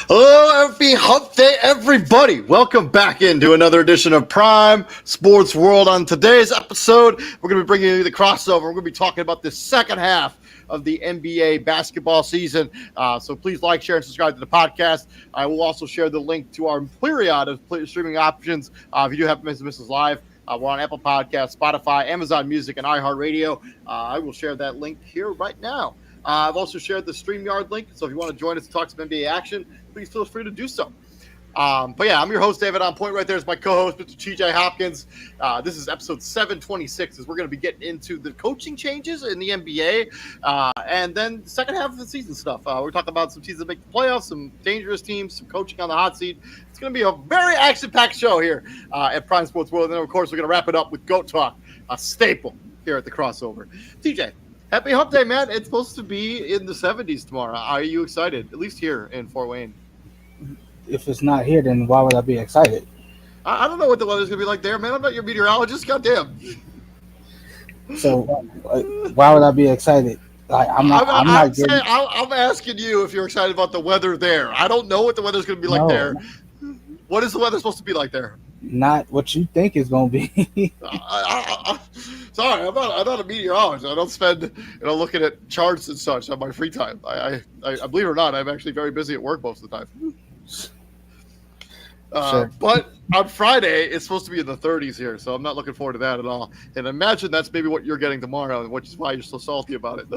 Hello, happy hump day, everybody. Welcome back into another edition of Prime Sports World. On today's episode, we're going to be bringing you the crossover. We're going to be talking about the second half of the NBA basketball season. So please like, share, and subscribe to the podcast. I will also share the link to our myriad of streaming options. If you do happen to miss us live, we're on Apple Podcasts, Spotify, Amazon Music, and iHeartRadio. I will share that link here right now. I've also shared the StreamYard link, so if you want to join us to talk some NBA action, please feel free to do so. But yeah, I'm your host, David. On point right there is my co-host, Mr. TJ Hopkins. This is episode 726, as we're going to be getting into the coaching changes in the NBA, and then the second half of the season stuff. We're talking about some teams that make the playoffs, some dangerous teams, some coaching on the hot seat. It's going to be a very action-packed show here at Prime Sports World. And then, of course, we're going to wrap it up with GOAT Talk, a staple here at the crossover. TJ. Happy Hump Day, man. It's supposed to be in the 70s tomorrow. Are you excited? At least here in Fort Wayne. If it's not here, then why would I be excited? I don't know what the weather's going to be like there, man. I'm not your meteorologist. Goddamn. So why would I be excited? I'm asking you if you're excited about the weather there. I don't know what the weather's going to be like there. What is the weather supposed to be like there? Not what you think it's going to be. Sorry, I'm not a meteorologist. I don't spend looking at charts and such on my free time. I believe it or not, I'm actually very busy at work most of the time. Sure. But on Friday, it's supposed to be in the 30s here, so I'm not looking forward to that at all. And imagine that's maybe what you're getting tomorrow, which is why you're so salty about it.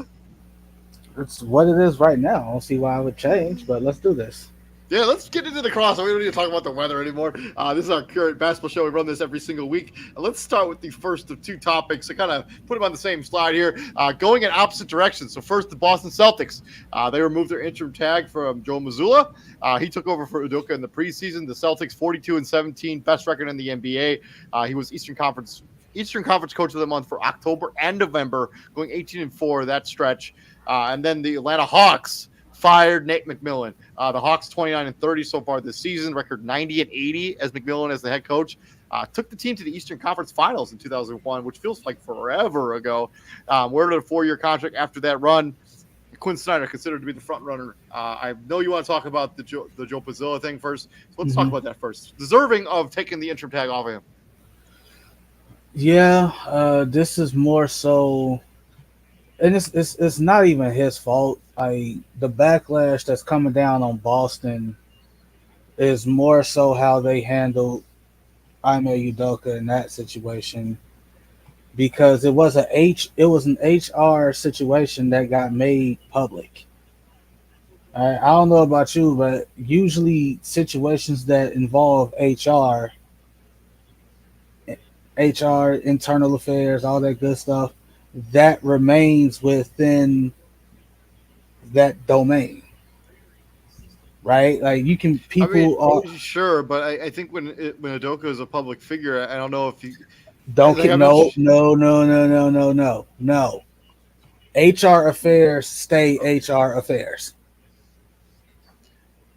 It's what it is right now. I don't see why I would change, but let's do this. Yeah, let's get into the crossover. We don't need to talk about the weather anymore. This is our current basketball show. We run this every single week. Let's start with the first of two topics. To kind of put them on the same slide here, going in opposite directions. So first, the Boston Celtics. They removed their interim tag from Joe Mazzulla. He took over for Udoka in the preseason. The Celtics 42-17, best record in the NBA. He was Eastern Conference Coach of the Month for October and November, going 18-4 that stretch. And then the Atlanta Hawks fired Nate McMillan. The Hawks 29-30 so far this season, record 90-80 as McMillan as the head coach. Took the team to the Eastern Conference Finals in 2001, which feels like forever ago. Awarded a 4-year contract after that run. Quinn Snyder considered to be the front runner. I know you want to talk about the Joe Mazzulla thing first, so let's talk about that first. Deserving of taking the interim tag off of him. Yeah, this is more so and it's not even his fault. The backlash that's coming down on Boston is more so how they handled Ime Udoka in that situation because it was an HR situation that got made public. I don't know about you, but usually situations that involve HR, internal affairs, all that good stuff, that remains within that domain, right? Like you can I mean, people are sure, but I think when Udoka is a public figure, I don't know if you don't they get haven't. no. HR affairs stay HR affairs,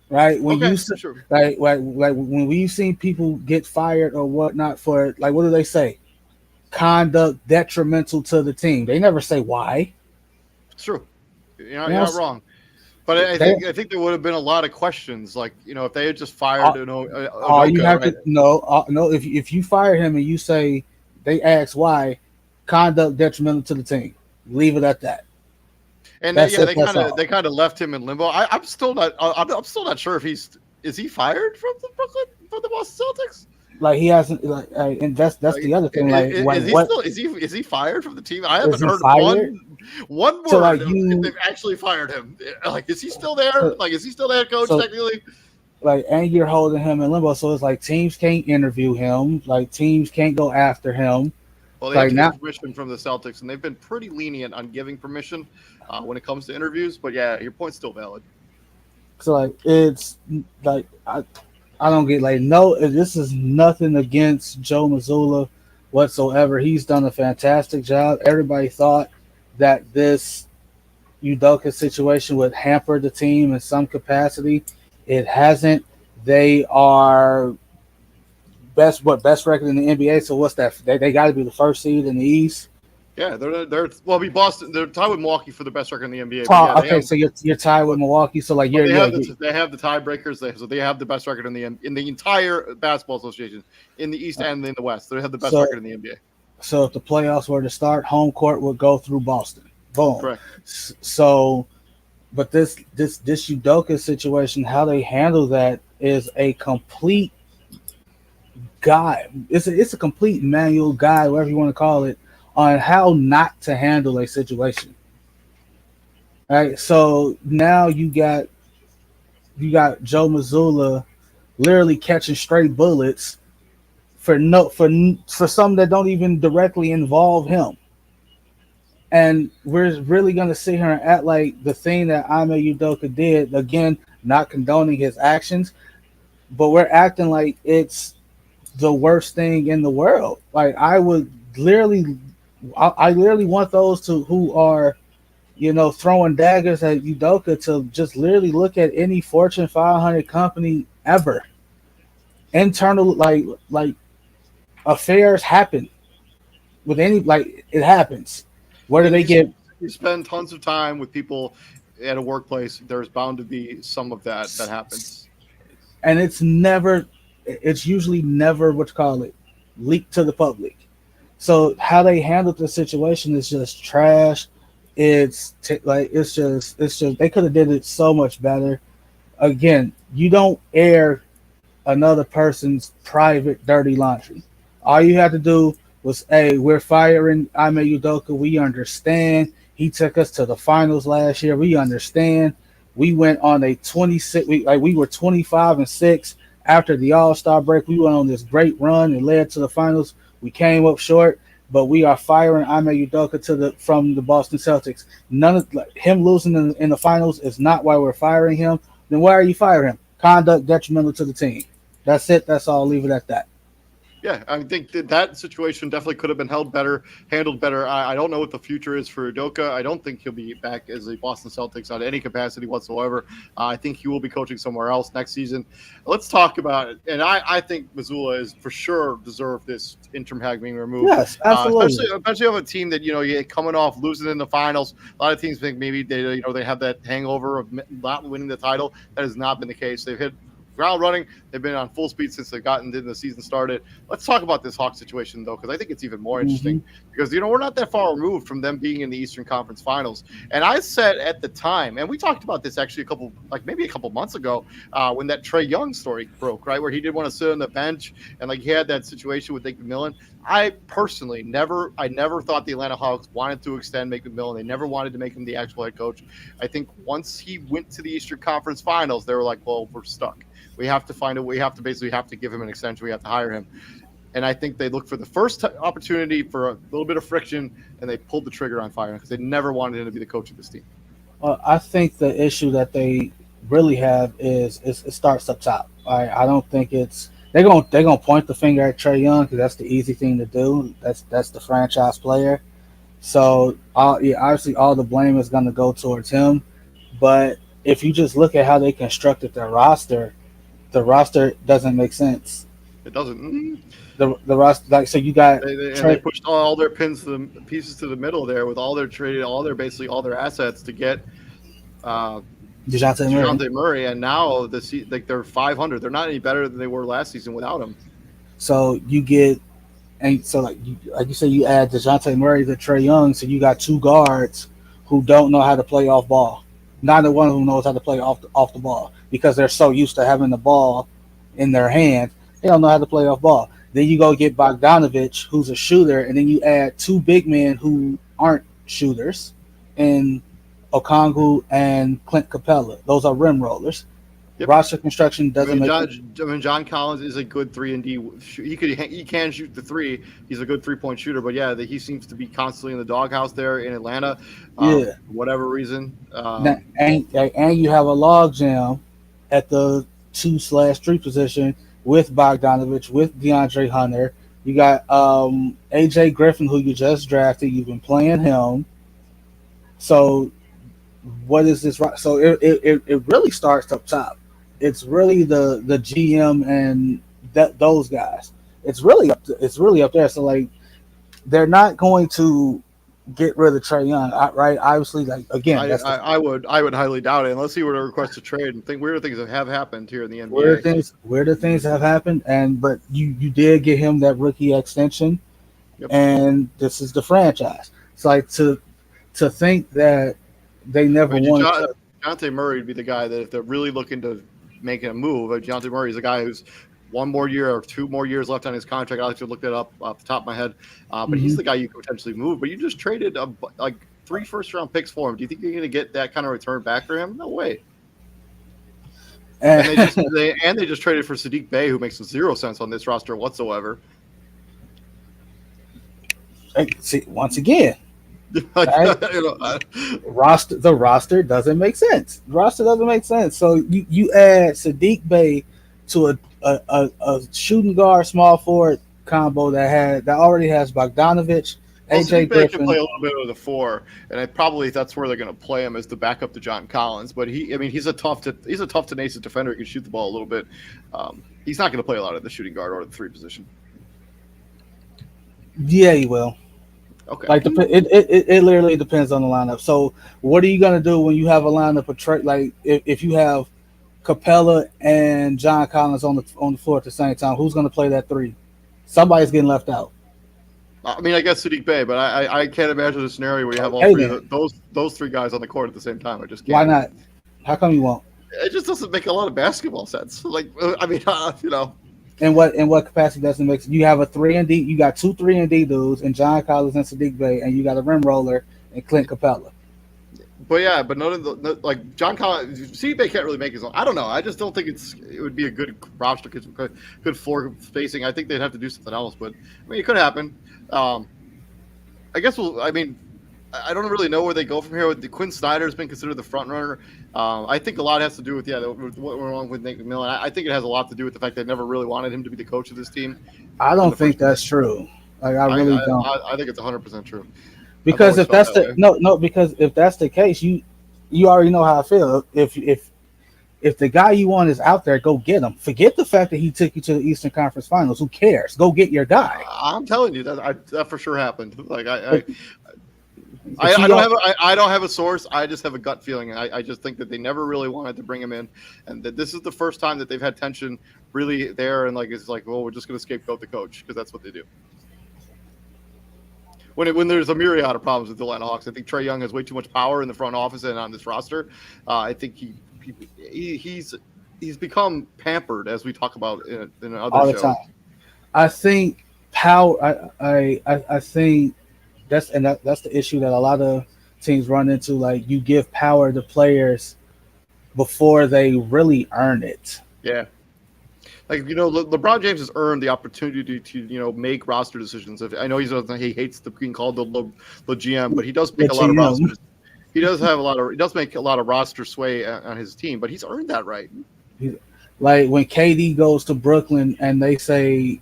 right? Okay, sure. Like when we've seen people get fired or whatnot for like what do they say? Conduct detrimental to the team. They never say why. It's true. You You're know, not wrong. But they I think there would have been a lot of questions, like if they had just fired all, all you Udoka, have right? to know no if you fire him and you say they ask why, conduct detrimental to the team. Leave it at that. And That's yeah, it. That's they all. kind of left him in limbo. I'm still not I'm still not sure if is he fired from the Boston Celtics? Like he hasn't and that's Like, the other thing. Like is he what still is he fired from the team? I is haven't he heard fired? one So word like of if you they've actually fired him. Like, is he still there? so, Like, is he still the head coach so technically? like and you're holding him in limbo. So it's like teams can't interview him. Like teams can't go after him. Well, they have Like to now, get permission from the Celtics, and they've been pretty lenient on giving permission when it comes to interviews. But yeah, your point's still valid. so like it's like I don't get like no. This is nothing against Joe Mazzulla whatsoever. He's done a fantastic job. Everybody thought that this Udoka situation would hamper the team in some capacity. It hasn't. They are best record in the NBA. So what's that? They got to be the first seed in the East. Yeah, they're well, I mean Boston. They're tied with Milwaukee for the best record in the NBA. But yeah, they Okay, have. so you're tied with But, Milwaukee. So like but you're yeah. they have the tiebreakers. So they have the best record in the entire basketball association in the East and in the West. They have the best So record in the NBA. so if the playoffs were to start, home court would go through Boston. Boom. Correct. So, but this Udoka situation, how they handle that is a complete guide. It's a complete manual guide, whatever you want to call it, on how not to handle a situation. All right. So now you got Joe Mazzulla literally catching straight bullets for no for some that don't even directly involve him. And we're really gonna sit here and act like the thing that Ime Udoka did, again, not condoning his actions, but we're acting like it's the worst thing in the world. Like I would literally, I literally want those to who are, throwing daggers at Udoka to just literally look at any Fortune 500 company ever. Internal, like affairs happen with any, like it happens. Where do And they get? you spend tons of time with people at a workplace. There's bound to be some of that happens. And it's usually never what you call it, leaked to the public. So how they handled the situation is just trash. It's just they could have did it so much better. Again, you don't air another person's private dirty laundry. All you had to do was, hey, we're firing Ime Udoka. We understand. He took us to the finals last year. We understand. We went on a 26. We were 25-6 after the All Star break. We went on this great run and led to the finals. We came up short, but we are firing Ime Udoka from the Boston Celtics. None of him losing in the finals is not why we're firing him. Then why are you firing him? Conduct detrimental to the team. That's it. That's all. I'll leave it at that. Yeah, I think that situation definitely could have been handled better. I don't know what the future is for Udoka. I don't think he'll be back as a Boston Celtics on any capacity whatsoever. I think he will be coaching somewhere else next season. Let's talk about it. And I think Mazzulla is for sure deserved this interim hag being removed. Yes, absolutely. Especially of a team that you're coming off losing in the finals. A lot of teams think maybe they have that hangover of not winning the title. That has not been the case. They've hit ground running. They've been on full speed since they got into the season started. Let's talk about this Hawks situation though, because I think it's even more interesting. Because we're not that far removed from them being in the Eastern Conference Finals. And I said at the time, and we talked about this actually maybe a couple months ago, when that Trae Young story broke, right, where he didn't want to sit on the bench and he had that situation with Nate McMillan. I personally never thought the Atlanta Hawks wanted to extend Nate McMillan. They never wanted to make him the actual head coach. I think once he went to the Eastern Conference Finals, they were like, well, we're stuck. We have to find a way. We have to give him an extension. We have to hire him. And I think they looked for the first opportunity for a little bit of friction, and they pulled the trigger on firing because they never wanted him to be the coach of this team. Well, I think the issue that they really have is it starts up top. I don't think they're gonna point the finger at Trae Young because that's the easy thing to do. That's the franchise player. So obviously all the blame is going to go towards him. But if you just look at how they constructed their roster, the roster doesn't make sense. It doesn't. The roster, so you got they pushed all their pieces to the middle there with all their their assets to get DeJounte Murray, and now they're 500. They're not any better than they were last season without him. So you get, and so like you said, you add DeJounte Murray to Trae Young, so you got two guards who don't know how to play off ball. Neither one of them knows how to play off the ball because they're so used to having the ball in their hand. They don't know how to play off ball. Then you go get Bogdanovich, who's a shooter, and then you add two big men who aren't shooters, and Okongwu and Clint Capella. Those are rim rollers. Yep. Roster construction doesn't make. John Collins is a good 3-and-D. He can shoot the three. He's a good 3-point shooter. But yeah, he seems to be constantly in the doghouse there in Atlanta. For whatever reason. And you have a logjam at the 2/3 position with Bogdanovich, with DeAndre Hunter. You got AJ Griffin, who you just drafted. You've been playing him. So what is this? So it really starts up top. It's really the GM and those guys. It's really up there. So like, they're not going to get rid of Trae Young, right? Obviously, like again, I would highly doubt it unless he were to request a trade. And weird things have happened here in the NBA. Weirder things have happened, but you did get him that rookie extension, and this is the franchise. It's like to think that they never won. DeJounte Murray would be the guy that if they're really looking to making a move, DeJounte Murray is a guy who's 1 more year or 2 more years left on his contract. I'll actually look that up off the top of my head. But he's the guy you could potentially move. But you just traded 3 first-round picks for him. Do you think you're going to get that kind of return back for him? No way. And they just traded for Saddiq Bey, who makes 0 sense on this roster whatsoever. See, once again, right? The roster doesn't make sense. So you add Saddiq Bey to a shooting guard small forward combo that already has Bogdanovich, AJ Griffin. Can play a little bit of the 4, and that's where they're going to play him as the backup to John Collins. But he's a tough tenacious defender. He can shoot the ball a little bit. He's not going to play a lot of the shooting guard or the 3 position. Yeah, he will. Okay. Like it literally depends on the lineup. So what are you gonna do when you have a lineup of like if you have Capella and John Collins on the floor at the same time? Who's gonna play that 3? Somebody's getting left out. I mean, I guess Saddiq Bey, but I can't imagine a scenario where you have all 3 of those 3 guys on the court at the same time. I just can't. Why not? How come you won't? It just doesn't make a lot of basketball sense. Like, I mean, In what capacity doesn't make sense? You have a 3-and-D. You got 2 3-and-D dudes, and John Collins and Saddiq Bey, and you got a rim roller and Clint Capella. But none of the John Collins, Saddiq Bey can't really make his own. I don't know. I just don't think it would be a good roster, good floor spacing. I think they'd have to do something else. But I mean, it could happen. I guess I don't really know where they go from here. With Quinn Snyder has been considered the front runner. I think a lot has to do with what went wrong with Nate McMillan. I think it has a lot to do with the fact they never really wanted him to be the coach of this team. I don't think that's true. Like I really don't. I think it's 100% true. Because if that's because if that's the case, you already know how I feel. If the guy you want is out there, go get him. Forget the fact that he took you to the Eastern Conference Finals. Who cares? Go get your guy. I'm telling you that for sure happened. I don't have a source. I just have a gut feeling. I just think that they never really wanted to bring him in, and that this is the first time that they've had tension really there. And like it's like, well, we're just going to scapegoat the coach because that's what they do. When there's a myriad of problems with the Atlanta Hawks, I think Trae Young has way too much power in the front office and on this roster. I think he's become pampered, as we talk about in other all the shows. time. I think power. I think that's the issue that a lot of teams run into. Like, you give power to players before they really earn it. Yeah. Like, LeBron James has earned the opportunity to, make roster decisions. I know he hates being called the GM, but he does make a lot of rosters. He does make a lot of roster sway on his team, but he's earned that right. Like when KD goes to Brooklyn and they say,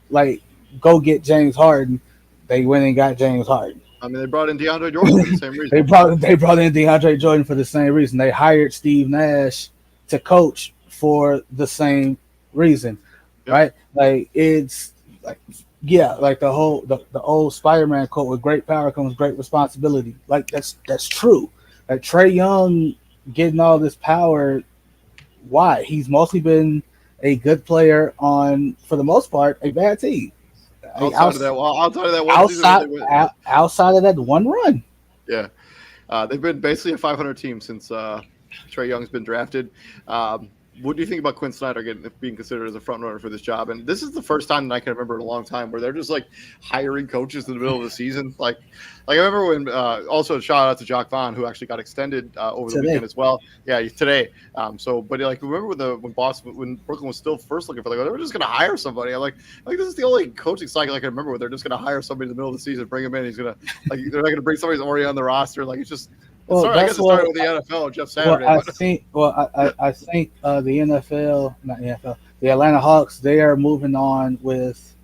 like, go get James Harden, they went and got James Harden. I mean, they brought in DeAndre Jordan for the same reason. they brought in DeAndre Jordan for the same reason. They hired Steve Nash to coach for the same reason, yep. Right? Like, it's like, yeah, like the old Spider-Man quote: "With great power comes great responsibility." Like, that's true. Like, Trae Young getting all this power, why? He's mostly been a good player on, for the most part, a bad team. Outside of that one run. Yeah. They've been basically a 500 team since Trae Young's been drafted. What do you think about Quinn Snyder being considered as a front runner for this job? And this is the first time that I can remember in a long time where they're just like hiring coaches in the middle of the season. Like I remember when also shout out to Jacques Vaughn, who actually got extended over the weekend as well. Yeah, today. But like, remember when Brooklyn was still first looking for, like, they were just going to hire somebody. I'm like this is the only coaching cycle I can remember where they're just going to hire somebody in the middle of the season, bring him in. He's going to, like, they're not going to bring somebody who's already on the roster. Like, it's just. Well, I guess it started with the NFL, Jeff Saturday. I think the NFL, not the NFL, the Atlanta Hawks, they are moving on with.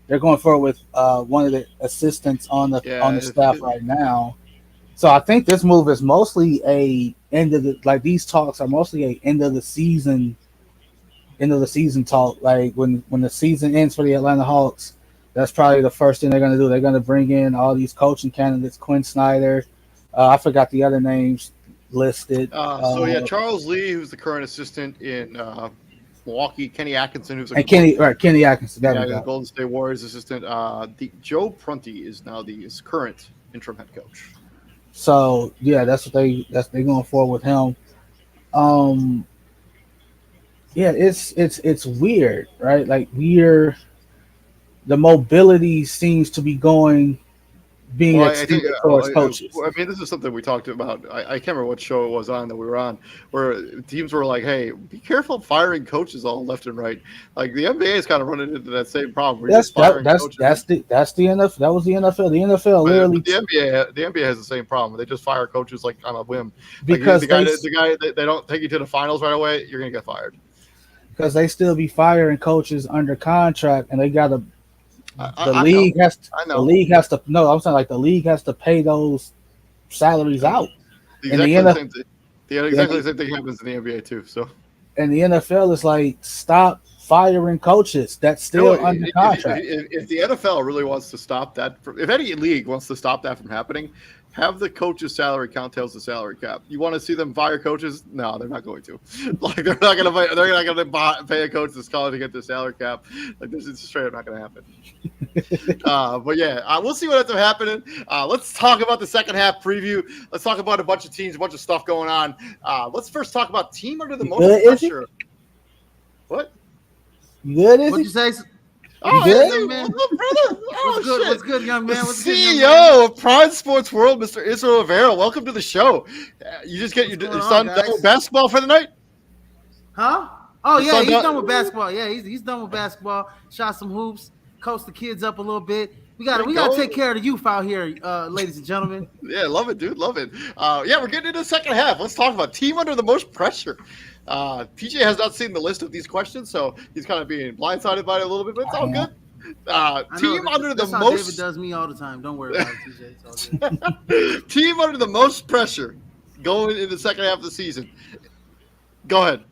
They're going forward with one of the assistants on the staff right now. So I think this move is mostly these talks are mostly a end of the season talk. Like when the season ends for the Atlanta Hawks, that's probably the first thing they're going to do. They're going to bring in all these coaching candidates, Quinn Snyder. I forgot the other names listed. Charles Lee, who's the current assistant in Milwaukee, Kenny Atkinson, who's Kenny Atkinson, the Golden State Warriors assistant. Joe Prunty is now his current interim head coach. So yeah, they're going forward with him. Yeah, it's weird, right? Like, the mobility seems to be being extended towards coaches. I mean, this is something we talked about. I can't remember what show it was on that we were on, where teams were like, "Hey, be careful firing coaches all left and right." Like, the NBA is kind of running into that same problem. That's the NFL. That was the NFL. The NFL literally. The NBA has the same problem. They just fire coaches like on a whim. Because the guy they don't take you to the finals right away, you're gonna get fired. Because they still be firing coaches under contract, and they got to. The league has to. No, I'm saying, like, the league has to pay those salaries out. Exactly the same thing happens in the NBA too. So, and the NFL is like, stop firing coaches that's still under contract. If the NFL really wants to stop that, if any league wants to stop that from happening, have the coach's salary count tells the salary cap. You want to see them fire coaches? No, they're not going to. Like, they're not going to pay a coach this college to get their salary cap. Like, this is straight up not going to happen. But yeah, we'll see what ends up happening. Let's talk about the second half preview. Let's talk about a bunch of teams, a bunch of stuff going on. Let's first talk about team under the most pressure. What? Good, is What'd you say? Oh, good, young man. What's up, brother? What's good? What's good, young man? What's the CEO of Prime Sports World, Mr. Israel Rivera. Welcome to the show. You just get your son done with basketball for the night? Huh? Oh, yeah, he's done with basketball. Yeah, he's done with basketball. Shot some hoops, coached the kids up a little bit. We gotta take care of the youth out here, ladies and gentlemen. Yeah, love it, dude. Love it. We're getting into the second half. Let's talk about team under the most pressure. TJ has not seen the list of these questions, so he's kind of being blindsided by it a little bit, but it's all good. Team under the most. David does me all the time. Don't worry about it, TJ. It's all good. Team under the most pressure going into the second half of the season. Go ahead.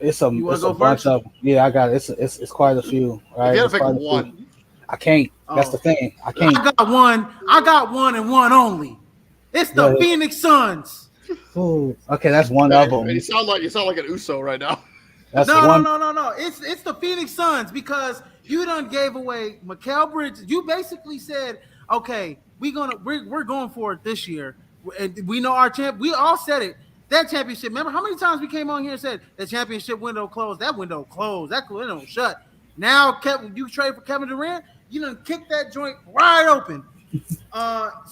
It's a bunch of. Yeah, I got it. It's quite a few. Right? You gotta pick one. I can't. That's the thing. I can't. I got one and one only. It's the Phoenix Suns. Ooh, okay, that's one of them. You sound like an USO right now. No. It's the Phoenix Suns because you done gave away Mikal Bridges. You basically said, okay, we're going for it this year. And we know our champ. We all said it. That championship. Remember how many times we came on here and said the championship window closed? That window closed. That window shut. Now, you trade for Kevin Durant. You done kick that joint wide open.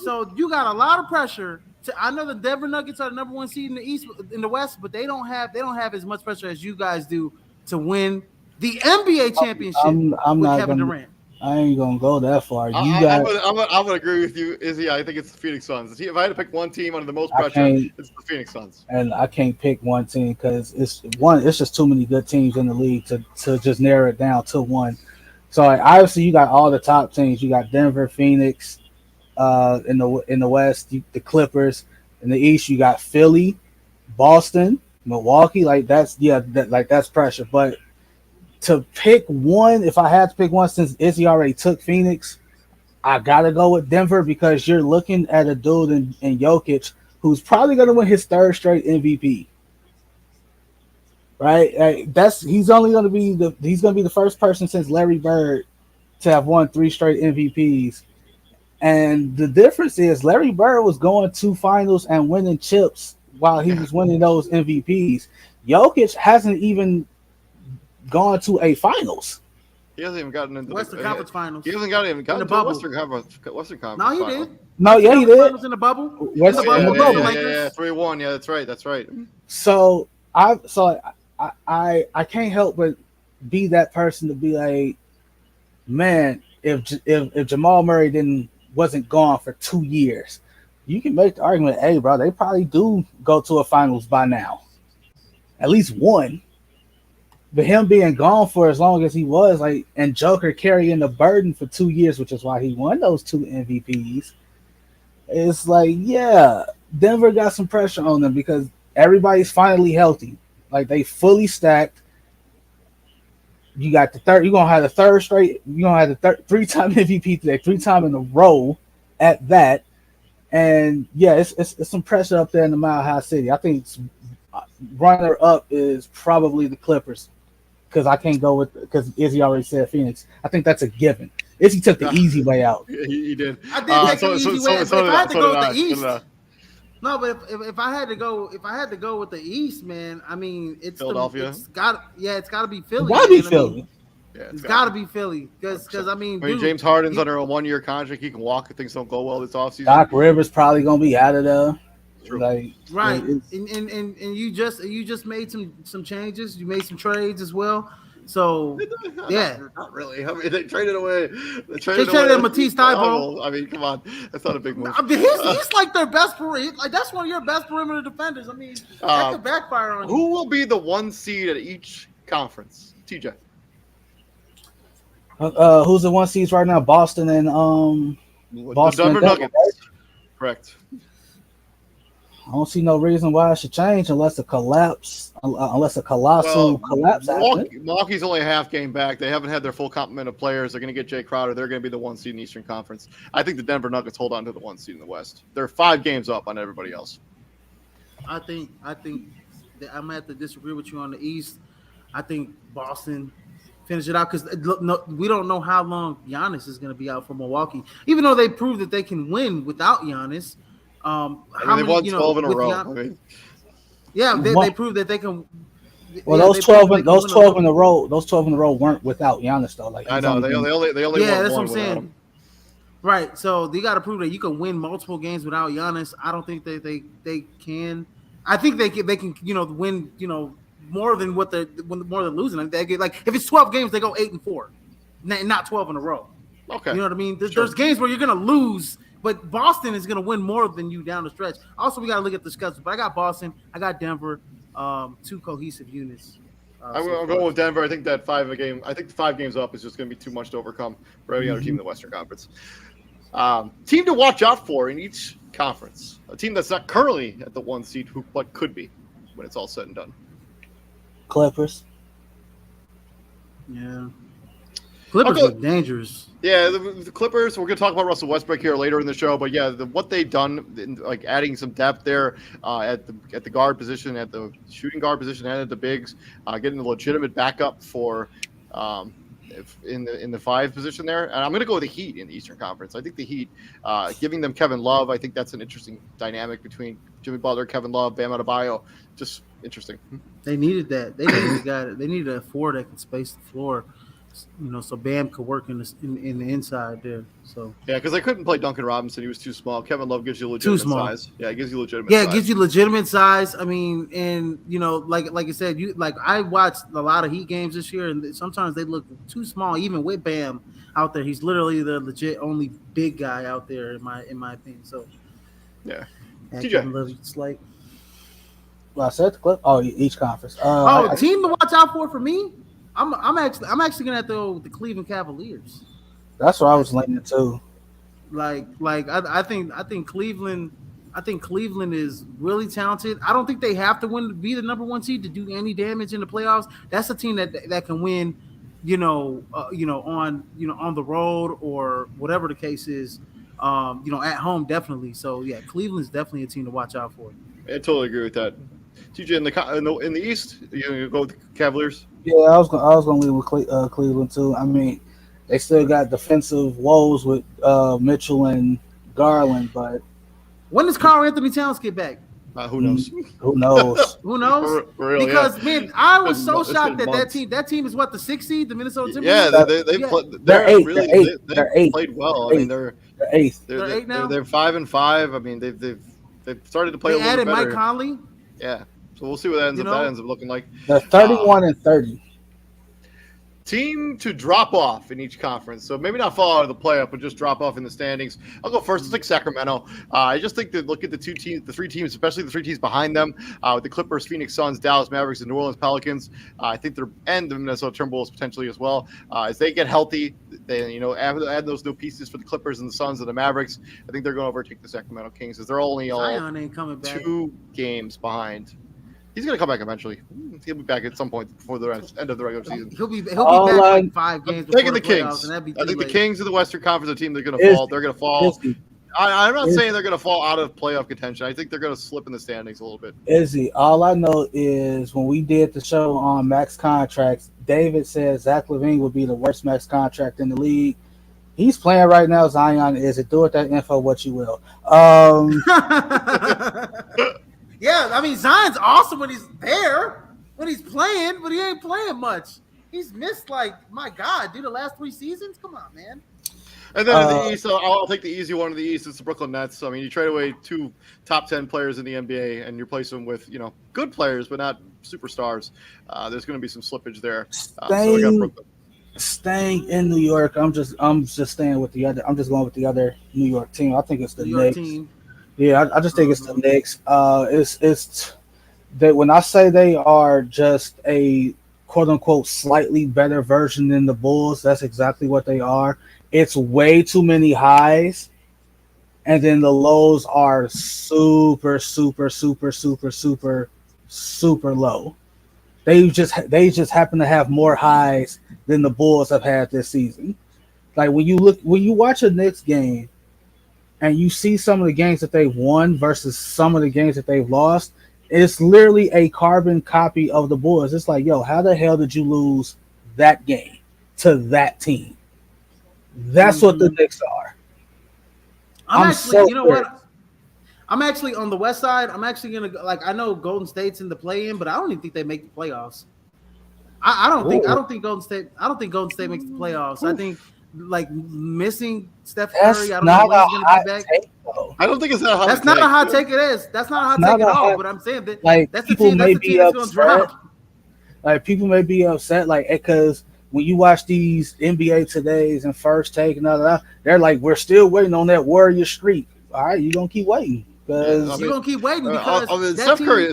So you got a lot of pressure. I know the Denver Nuggets are the number one seed in the East, in the West, but they don't have as much pressure as you guys do to win the NBA championship I'm with not Kevin gonna, Durant. I ain't gonna go that far. I'm gonna agree with you, Izzy. I think it's the Phoenix Suns. If I had to pick one team under the most pressure, it's the Phoenix Suns. And I can't pick one team because it's just too many good teams in the league to just narrow it down to one. So obviously you got all the top teams. You got Denver, Phoenix, in the West, the Clippers. In the East, you got Philly, Boston, Milwaukee. That's pressure. But to pick one, if I had to pick one, since Izzy already took Phoenix, I gotta go with Denver because you're looking at a dude in Jokic who's probably gonna win his third straight MVP. Right? He's gonna be the first person since Larry Bird to have won 3 straight MVPs. And the difference is Larry Bird was going to finals and winning chips while he was winning those MVPs. Jokic hasn't even gone to a finals. He hasn't even gotten into Western Conference Finals. He hasn't gotten into the Western Conference. No, he finals. did. No, yeah, he did. Finals in the bubble. Yeah, 3-1. Yeah, that's right. So I can't help but be that person to be like, man, if Jamal Murray wasn't gone for 2 years, you can make the argument, hey, bro, they probably do go to a finals by now. At least one. But him being gone for as long as he was, and Joker carrying the burden for 2 years, which is why he won those 2 MVPs, it's like, yeah, Denver got some pressure on them because everybody's finally healthy. They fully stacked. You got the third. You're gonna have the third straight. You're gonna have the 3-time MVP today, 3-time in a row at that. And yeah, it's some pressure up there in the Mile High City. I think runner up is probably the Clippers because I can't go because Izzy already said Phoenix. I think that's a given. Izzy took the easy way out. He did. I did take the easy way. If I had to go with the East. No, but if I had to go with the East, man, I mean, it's Philadelphia. It's got to be Philly. Why be Philly? Yeah, it's got to be Philly because I mean, James Harden's under a 1-year contract. He can walk if things don't go well this offseason. Doc Rivers probably gonna be out of there. True. Right, and you just made some changes. You made some trades as well. So yeah, not really. I mean, they traded away. They traded Matisse Thybulle. I mean, come on, that's not a big move. I mean, he's like their best perimeter. That's one of your best perimeter defenders. I mean, that could backfire on you. Who will be the 1 seed at each conference? TJ. Who's the 1 seeds right now? Boston and Boston. The Denver Nuggets. Right? Correct. I don't see no reason why it should change unless a collapse, unless a colossal collapse happens. Milwaukee's only a half game back. They haven't had their full complement of players. They're going to get Jay Crowder. They're going to be the 1 seed in the Eastern Conference. I think the Denver Nuggets hold on to the 1 seed in the West. They're 5 games up on everybody else. I think that I'm going to have to disagree with you on the East. I think Boston finish it out because we don't know how long Giannis is going to be out for Milwaukee. Even though they proved that they can win without Giannis. They won 12 in a row. They proved that they can. Well, those 12 in a row weren't without Giannis though. I know they only yeah, won that's one what I'm saying. him. Right, so they got to prove that you can win multiple games without Giannis. I don't think that they can. I think they can win more than losing. If it's 12 games, they go 8-4, not 12 in a row. Okay, you know what I mean. There's games where you're gonna lose. But Boston is going to win more than you down the stretch. Also, we got to look at the schedule. But I got Boston. I got Denver. 2 cohesive units. I'm going with Denver. I think that 5 games up is just going to be too much to overcome for any other team in the Western Conference. Team to watch out for in each conference. A team that's not currently at the 1 seed, but could be when it's all said and done. Clippers. Yeah. Clippers Okay. look dangerous. Yeah, the Clippers. We're going to talk about Russell Westbrook here later in the show, but yeah, what they've done, like adding some depth there at the guard position, at the shooting guard position, and at the bigs, getting a legitimate backup for in the five position there. And I'm going to go with the Heat in the Eastern Conference. I think the Heat, giving them Kevin Love, I think that's an interesting dynamic between Jimmy Butler, Kevin Love, Bam Adebayo. Just interesting. They needed that. They needed a guy. They needed a four that can space the floor. So Bam could work in the inside there. So Yeah, because I couldn't play Duncan Robinson; he was too small. Kevin Love gives you Too legitimate small. size. Yeah, it gives you legitimate. yeah, size. it gives you legitimate size. I mean, and like I said, I watched a lot of Heat games this year, and sometimes they look too small, even with Bam out there. He's literally the legit only big guy out there in my opinion. So Yeah. and TJ. Kevin Love, it's like Well, I said the clip. Oh, each conference. team to watch out for me. I'm actually gonna have to go with the Cleveland Cavaliers. That's what I was leaning to. I think Cleveland is really talented. I don't think they have to be the number one seed to do any damage in the playoffs. That's a team that can win, on the road or whatever the case is, at home definitely. So yeah, Cleveland's definitely a team to watch out for. I totally agree with that. TJ, in the East, you gonna go with the Cavaliers? Yeah, I was gonna leave with Cleveland too. I mean, they still got defensive woes with Mitchell and Garland, but When does Karl Anthony Towns get back? Who knows? who knows? Who knows? For real, Because man, I was so It's been shocked that months. that team is what, the 6th seed, the Minnesota Timberwolves. Yeah, they Yeah. They're eighth. really They're eighth. They're eighth. played well. They're I mean, They're eighth. They're eight now? They're 5-5. I mean, they've started to play They a little added bit better. Mike Conley. Yeah, so we'll see what that ends up looking like. They're 31 and 30. Team to drop off in each conference. So maybe not fall out of the playoff, but just drop off in the standings. I'll go first. It's like Sacramento. I just think that look at the three teams, especially the three teams behind them, with the Clippers, Phoenix Suns, Dallas Mavericks, and New Orleans Pelicans. I think and the Minnesota Timberwolves potentially as well. As they get healthy, they add those new pieces for the Clippers and the Suns and the Mavericks. I think they're going to overtake the Sacramento Kings as they're only Zion ain't coming back. 2 games behind. He's going to come back eventually. He'll be back at some point before the end of the regular season. He'll be back like 5 games. I'm taking the before Kings. and that'd be I think late. the Kings of the Western Conference are a team that's going to fall. They're going to fall. I'm not saying they're going to fall out of playoff contention. I think they're going to slip in the standings a little bit. Izzy, all I know is when we did the show on max contracts, David said Zach LaVine would be the worst max contract in the league. He's playing right now. Zion is it. Do with that info what you will. Yeah, I mean Zion's awesome when he's there, when he's playing, but he ain't playing much. He's missed my God, dude, the last 3 seasons. Come on, man. And then in the East, I'll take the easy one in the East. It's the Brooklyn Nets. I mean, you trade away 2 top 10 players in the NBA, and you replace them with good players, but not superstars. There's going to be some slippage there. So we got Brooklyn. Staying in New York, I'm just staying with the other. I'm just going with the other New York team. I think it's the New York Knicks. team. Yeah, I just think it's the Knicks. It's that when I say they are just a quote unquote slightly better version than the Bulls, that's exactly what they are. It's way too many highs, and then the lows are super, super, super, super, super, super low. They just happen to have more highs than the Bulls have had this season. Like when you watch a Knicks game and you see some of the games that they've won versus some of the games that they've lost, it's literally a carbon copy of the Bulls. It's like, yo, how the hell did you lose that game to that team? That's what the Knicks are. I'm actually, what? I'm actually on the West Side. I'm actually gonna I know Golden State's in the play-in, but I don't even think they make the playoffs. I don't think Golden State makes the playoffs. I think missing Steph Curry. I don't know when he's gonna be back. I don't think it's that hot. That's not a hot take. It is. That's not a hot take at all. But I'm saying that that's the team that's gonna drop. Like people may be upset, because when you watch these NBA Todays and First Take and all that, they're like, we're still waiting on that Warrior streak. All right, you're gonna keep waiting. You're gonna keep waiting because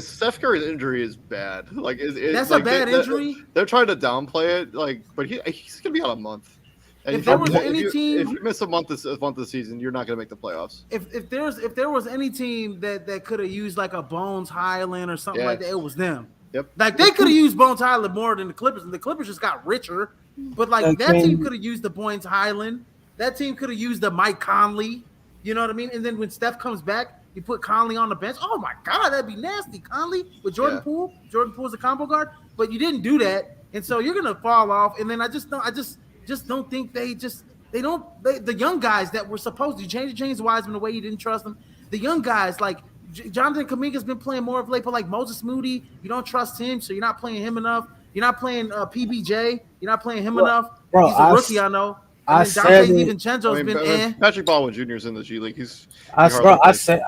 Steph Curry's injury is bad. That's a bad injury. They're trying to downplay it, but he's gonna be out a month. And if there was any team, if you miss a month of the season, you're not gonna make the playoffs. If there was any team that could have used a Bones Highland or something like that, it was them. Yep. Like they could have used Bones Highland more than the Clippers, and the Clippers just got richer. But like that team could have used the Bones Highland. That team could have used the Mike Conley. You know what I mean? And then when Steph comes back, you put Conley on the bench. Oh my God, that'd be nasty. Conley with Jordan Poole. Jordan Poole's a combo guard, but you didn't do that, and so you're gonna fall off. And then I just don't think the young guys that were supposed to change James Wiseman the way you didn't trust them. The young guys like Jonathan Kuminga's been playing more of late, but like Moses Moody, you don't trust him, so you're not playing him enough. You're not playing PBJ. You're not playing him enough. Bro, he's a rookie, I know. And then Dante DiVincenzo's been Patrick Baldwin Jr. is in the G League. I said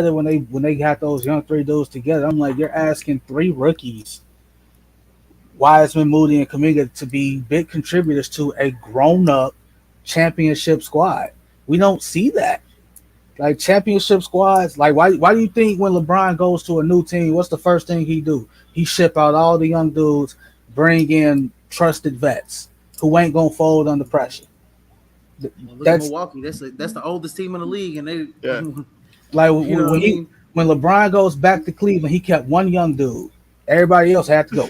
it when they got those young three dudes together. I'm like, you're asking three rookies, Wiseman, Moody, and Kuminga, to be big contributors to a grown-up championship squad. We don't see that. Like championship squads, like why do you think when LeBron goes to a new team, what's the first thing he do? He ship out all the young dudes, bring in trusted vets who ain't gonna fold under pressure. Look at Milwaukee. That's the oldest team in the league, and they like when LeBron goes back to Cleveland, he kept one young dude. Everybody else had to go.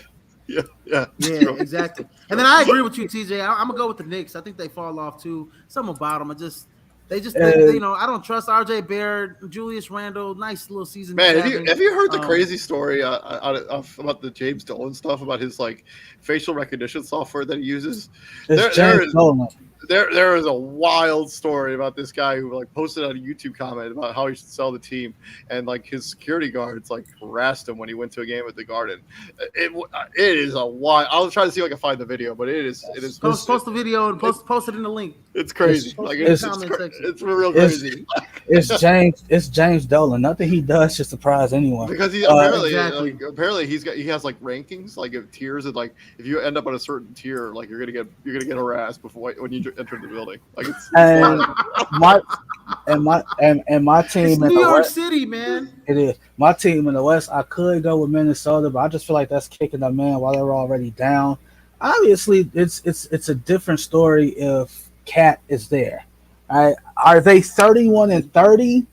Yeah, exactly. And then I agree with you, TJ. I'm gonna go with the Knicks. I think they fall off too. Something about them. They I don't trust RJ Barrett, Julius Randle. Nice little season. Man, have you heard the crazy story about the James Dolan stuff, about his like facial recognition software that he uses? There is a wild story about this guy who like posted on a YouTube comment about how he should sell the team, and like his security guards like harassed him when he went to a game at the Garden. It is a wild. I'll try to see if I can find the video, but it is. Post the video and post it in the link. It's crazy. It's real crazy. It's James Dolan. Nothing he does should surprise anyone. Because he apparently he has like rankings, like of tiers, and like if you end up on a certain tier, like you're gonna get harassed before when you enter the building. Like it's my team in New York City, man. It is my team in the West. I could go with Minnesota, but I just feel like that's kicking them in while they're already down. Obviously, it's a different story if Cat is there. All right, are they 31-30?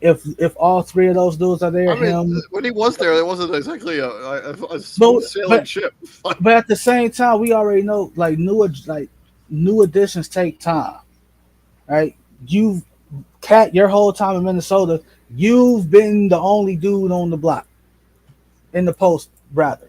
If all three of those dudes are there, when he was there wasn't exactly a smooth sailing ship. But at the same time, we already know like new additions take time. Right? Cat, your whole time in Minnesota, you've been the only dude on the block in the post, rather.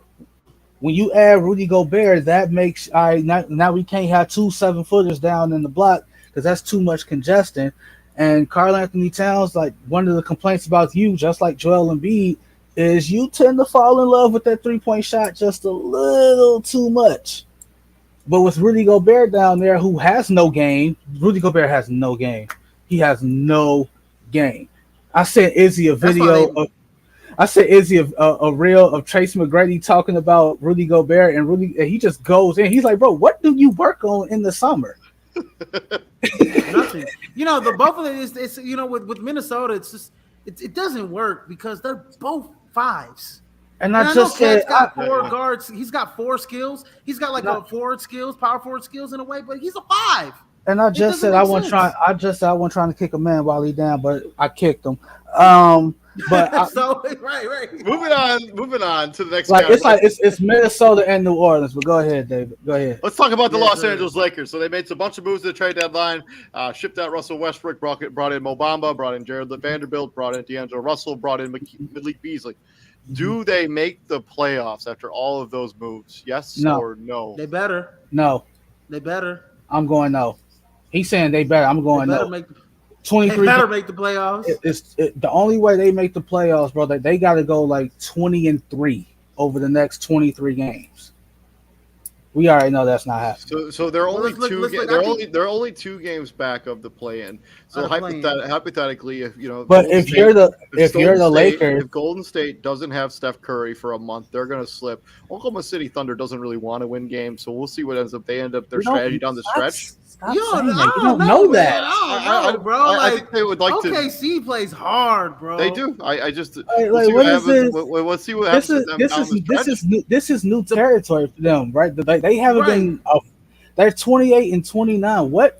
When you add Rudy Gobert, that makes now we can't have 2 7-footers down in the block because that's too much congestion. And Karl Anthony Towns, like one of the complaints about you, just like Joel Embiid, is you tend to fall in love with that 3-point shot just a little too much. But with Rudy Gobert down there, who has no game, Rudy Gobert has no game. He has no game. I sent Izzy a video a reel of Trace McGrady talking about Rudy Gobert, and he just goes in. He's like, bro, what do you work on in the summer? Nothing. The both of it is with Minnesota, it's just it doesn't work because they're both fives. And I just said, got 4 guards. He's got 4 skills. He's got like a forward skills, power forward skills in a way, but he's a 5. And I just said I wasn't trying to kick a man while he's down, but I kicked him. But right. Moving on to the next. It's Minnesota and New Orleans. But go ahead, David. Go ahead. Let's talk about the Los Angeles Lakers. So they made a bunch of moves at the trade deadline. Shipped out Russell Westbrook, brought in Mo Bamba, brought in Jared Vanderbilt, brought in D'Angelo Russell, brought in Malik Beasley. Do they make the playoffs after all of those moves? Yes or no? They better. No. They better. I'm going no. He's saying they better. I'm going no. They better make the playoffs. The only way they make the playoffs, bro. They got to go like 20-3 over the next 23 games. We already know that's not happening. So they're only they're only 2 games back of the play-in. So hypothetically, if if you're the Lakers, if Golden State doesn't have Steph Curry for a month, they're going to slip. Oklahoma City Thunder doesn't really want to win games, so we'll see what ends up. They end up their strategy down the stretch. You don't know that. I don't know, bro. I think they would like to. OKC plays hard, bro. They do. I just let's see what happens. This is new territory for them, right? They haven't They're 28 and 29. What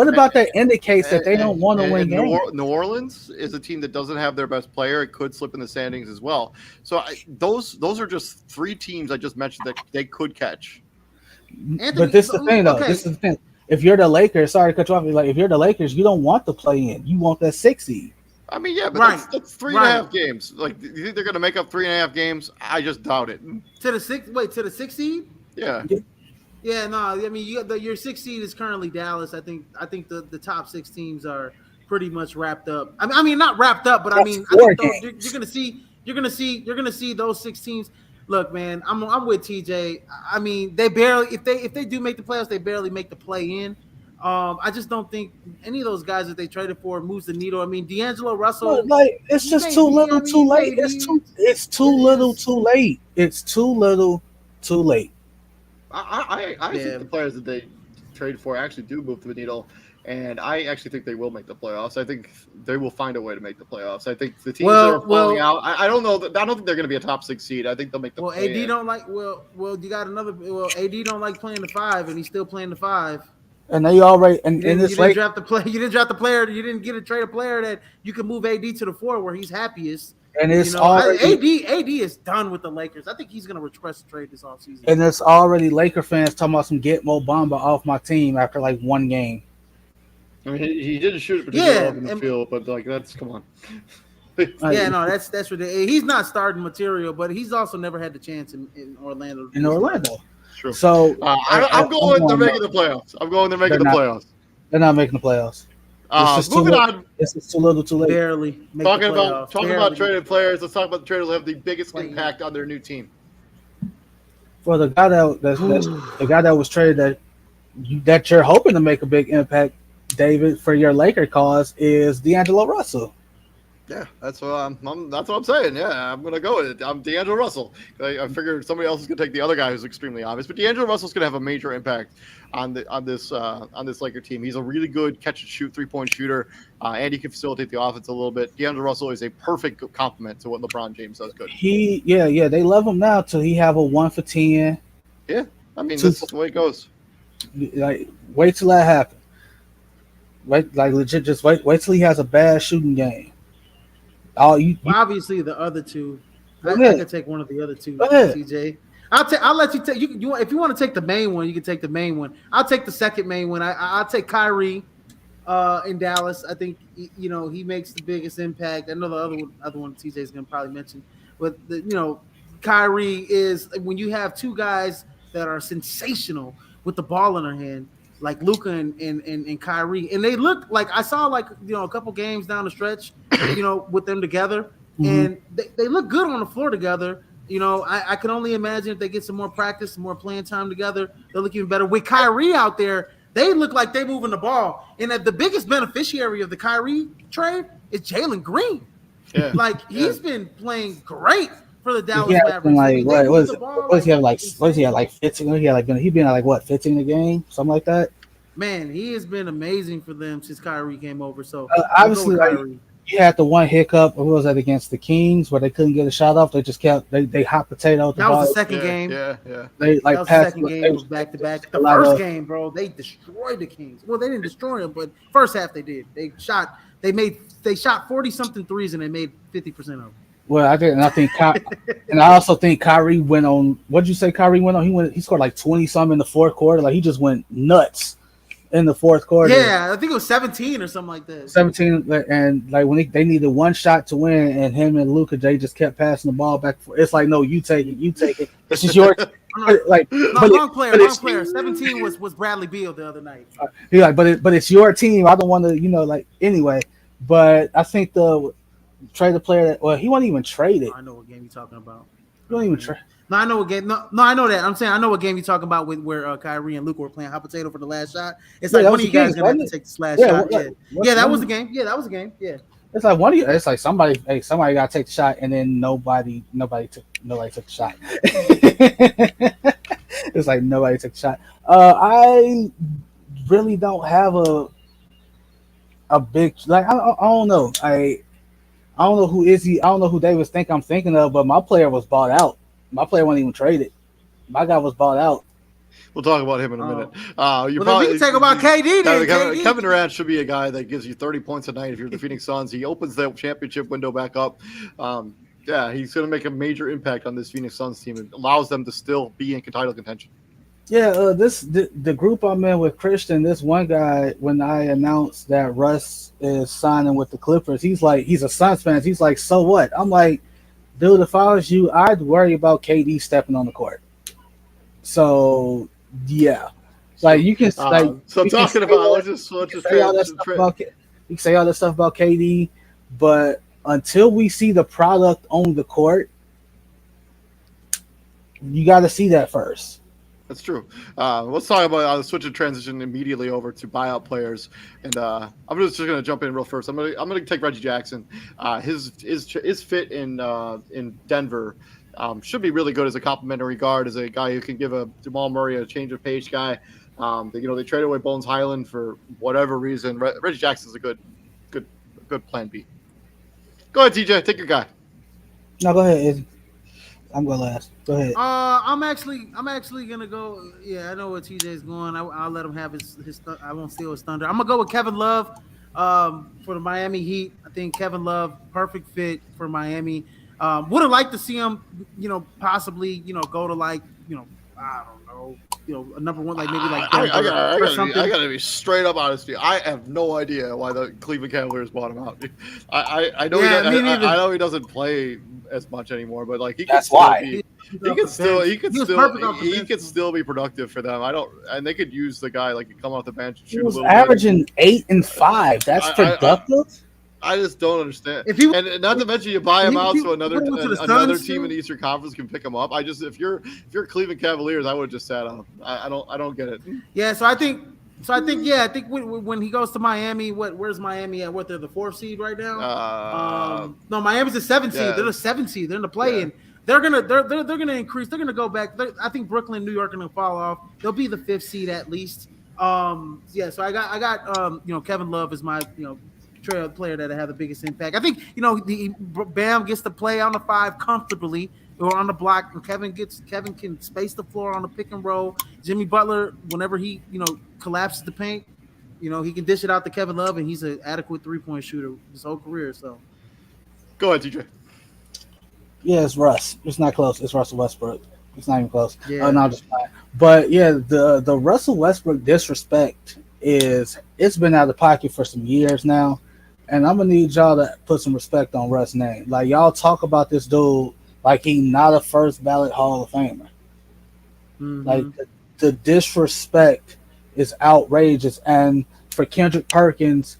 about that indicates that they don't want to win New, games? New Orleans is a team that doesn't have their best player. It could slip in the standings as well. So those are just three teams I just mentioned that they could catch. But this is the thing, though. Okay. This is the thing. If you're the Lakers, sorry to cut you off. Like if you're the Lakers, you don't want the play in. You want that 6 seed. I mean, yeah, but that's 3.5 games. Like, do you think they're going to make up 3.5 games? I just doubt it. To the 6 seed? Yeah. Yeah, no. I mean, your 6 seed is currently Dallas. I think the top 6 teams are pretty much wrapped up. I mean, not wrapped up, but I think you're gonna see those 6 teams. Look, man, I'm with TJ. I mean, they barely if they do make the playoffs, they barely make the play in. I just don't think any of those guys that they traded for moves the needle. I mean, D'Angelo Russell, like it's just too little, too late. It's too little, too late. It's too little, too late. I think the players that they traded for actually do move the needle, and I actually think they will make the playoffs. I think they will find a way to make the playoffs. I think the teams that are falling out. I don't know. I don't think they're going to be a top 6 seed. I think they'll make the. AD don't like. Well, you got another. Well, AD don't like playing the 5, and he's still playing the 5. And they already you didn't draft the player. You didn't draft the player. You didn't get a trade a player that you can move AD to the 4 where he's happiest. And it's already AD is done with the Lakers. I think he's going to request a trade this offseason. And it's already Laker fans talking about some get Mo Bamba off my team after like 1 game. I mean, he didn't shoot it particularly in the field, but like come on. That's ridiculous. He's not starting material, but he's also never had the chance in Orlando. True. So I'm going. They're making the playoffs. I'm going. They're making the playoffs. They're not making the playoffs. Moving on. It's just too little, too late. Barely. Talking about traded players. Let's talk about the trade that will have the biggest impact on their new team. For the guy that was traded that you're hoping to make a big impact, David, for your Laker cause is D'Angelo Russell. Yeah, that's what I'm saying. Yeah, I'm gonna go with it. I'm D'Angelo Russell. I figured somebody else is gonna take the other guy who's extremely obvious, but D'Angelo Russell's gonna have a major impact on this Laker team. He's a really good catch and shoot 3-point shooter, and he can facilitate the offense a little bit. D'Angelo Russell is a perfect complement to what LeBron James does good. They love him now till he have a 1 for 10. Yeah, I mean that's the way it goes. Like wait till that happens. Legit, just wait till he has a bad shooting game. Obviously, the other two. I can take one of the other two, TJ. I'll let you take. You if you want to take the main one, you can take the main one. I'll take the second main one. I'll take Kyrie in Dallas. I think he makes the biggest impact. I know the other one TJ is going to probably mention, but Kyrie is when you have two guys that are sensational with the ball in their hand, like Luka and Kyrie, and they look like I saw a couple games down the stretch, with them together, and they look good on the floor together. I can only imagine if they get some more practice, some more playing time together, they'll look even better. With Kyrie out there, they look like they're moving the ball, and the biggest beneficiary of the Kyrie trade is Jalen Green. Yeah, he's been playing great for the Dallas Mavericks. What does he have like 15? He been at 15 a game, something like that. Man, he has been amazing for them since Kyrie came over. So obviously, you had the one hiccup. What was that against the Kings where they couldn't get a shot off? They just kept they hot potato. That was the second game. Yeah. They that was the second game. Was back to back. The first game, bro, they destroyed the Kings. Well, they didn't destroy them, but first half they did. They shot 40-something threes and they made 50% of them. Well, I think, and I also think Kyrie went on. What did you say? Kyrie went on. He scored 20-something in the fourth quarter. He just went nuts in the fourth quarter. Yeah, I think it was 17 or something like that. 17, and when they needed one shot to win, and him and Luka, they just kept passing the ball back and forth. It's like, no, you take it. This is your wrong player. 17 was Bradley Beal the other night. But it's your team. I don't want to, anyway. But I think trade the player he wasn't even traded. I know what game you're talking about. You don't even trade. No, I know what game. No, I know that. I'm saying I know what game you're talking about where Kyrie and Luka were playing hot potato for the last shot. It's one of you guys gonna have to take this last shot. That was the game. Yeah, that was the game. Yeah. It's like one of you. It's like somebody got to take the shot, and then nobody took the shot. It's like nobody took the shot. I really don't have a big I don't know. I don't know who is he. I don't know who Davis think I'm thinking of, but my player was bought out. My player wasn't even traded. My guy was bought out. We'll talk about him in a minute. We can talk about KD then. Kevin Durant should be a guy that gives you 30 points a night if you're the Phoenix Suns. He opens the championship window back up. Yeah, he's going to make a major impact on this Phoenix Suns team and allows them to still be in title contention. Yeah, the group I'm in with Christian, this one guy, when I announced that Russ is signing with the Clippers, he's a Suns fan. He's like, so what? I'm like, dude, if I was you, I'd worry about KD stepping on the court. So, yeah. Like, you can you can say all that stuff about KD, but until we see the product on the court, you got to see that first. That's true. Let's talk about switch and transition immediately over to buyout players, and I'm just going to jump in real first. I'm going to take Reggie Jackson. His fit in Denver should be really good as a complimentary guard, as a guy who can give a Jamal Murray a change of pace guy. They traded away Bones Highland for whatever reason. Reggie Jackson's a good plan B. Go ahead, TJ. Take your guy. No, go ahead. I'm going last. Go ahead. I'm actually gonna go. Yeah, I know where TJ's going. I'll let him have his. I won't steal his thunder. I'm gonna go with Kevin Love for the Miami Heat. I think Kevin Love, perfect fit for Miami. Would have liked to see him, possibly, go to I don't know, a number one, like maybe like Denver I gotta be straight up honest with you. I have no idea why the Cleveland Cavaliers bought him out. I know I know he doesn't play as much anymore, but like he could still be productive for them. And they could use the guy like come off the bench and shoot. He was averaging 8 and 5. That's productive. I just don't understand. And not to mention you buy him out so another team in the Eastern Conference can pick him up. If you're Cleveland Cavaliers, I would have just sat on him. I don't get it. Yeah, I think when he goes to Miami, where's Miami at? What, they're the 4th seed right now? No, Miami's the 7th seed. They're the 7th seed. They're in the play-in. They're gonna increase. They're gonna go back. I think Brooklyn, New York are gonna fall off. They'll be the 5th seed at least. So I got Kevin Love is my trail player that had the biggest impact. I think Bam gets to play on the 5 comfortably or on the block, and Kevin can space the floor on the pick and roll. Jimmy Butler, whenever he collapses the paint, he can dish it out to Kevin Love, and he's an adequate 3-point shooter his whole career. So go ahead, TJ. Yeah, it's Russ. It's not close. It's Russell Westbrook. It's not even close. Yeah. No, just fine. But yeah, the Russell Westbrook disrespect it's been out of pocket for some years now. And I'm going to need y'all to put some respect on Russ' name. Like, y'all talk about this dude like he not a first ballot Hall of Famer. Mm-hmm. Like, the disrespect is outrageous. And for Kendrick Perkins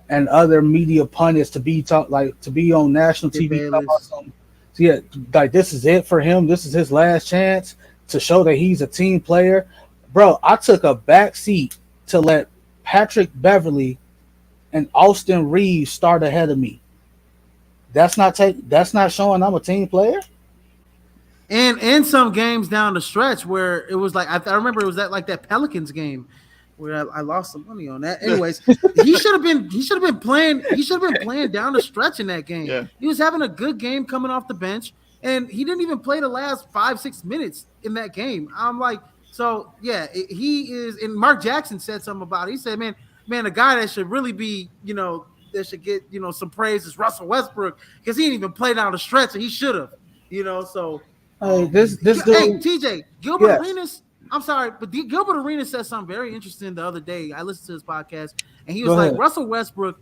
and other media pundits to be on national TV, like this is it for him. This is his last chance to show that he's a team player. Bro, I took a back seat to let Patrick Beverly and Austin Reeves start ahead of me. That's not showing I'm a team player. And in some games down the stretch where it was like I remember it was that Pelicans game where I lost some money on that. Anyways, he should have been playing down the stretch in that game. Yeah. He was having a good game coming off the bench, and he didn't even play the last 5-6 minutes in that game. I'm like, so yeah, he is. And Mark Jackson said something about it. He said, man, a guy that should really be, that should get, some praise is Russell Westbrook, because he didn't even play down the stretch, and he should have, so. Hey, this dude, TJ, Gilbert Arenas. I'm sorry, but Gilbert Arenas said something very interesting the other day. I listened to his podcast, and he was like, Russell Westbrook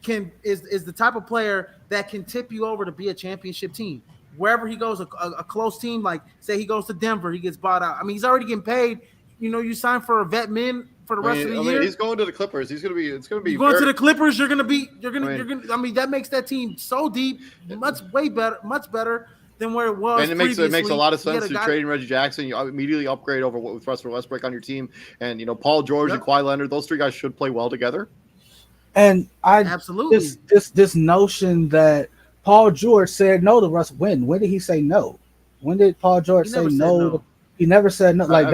is the type of player that can tip you over to be a championship team. Wherever he goes, a close team, like say he goes to Denver, he gets bought out. I mean, he's already getting paid. You sign for a vet min for the rest of the year. He's going to the Clippers. It's going to be going to the Clippers. You're going to. I mean, that makes that team so deep, much better than where it was. And it makes a lot of sense to trading Reggie Jackson. You immediately upgrade over with Russell Westbrook on your team, and Paul George and Kawhi Leonard. Those 3 guys should play well together. And absolutely this notion that Paul George said no to Russ. When did he say no? When did Paul George say no? He never said no. Like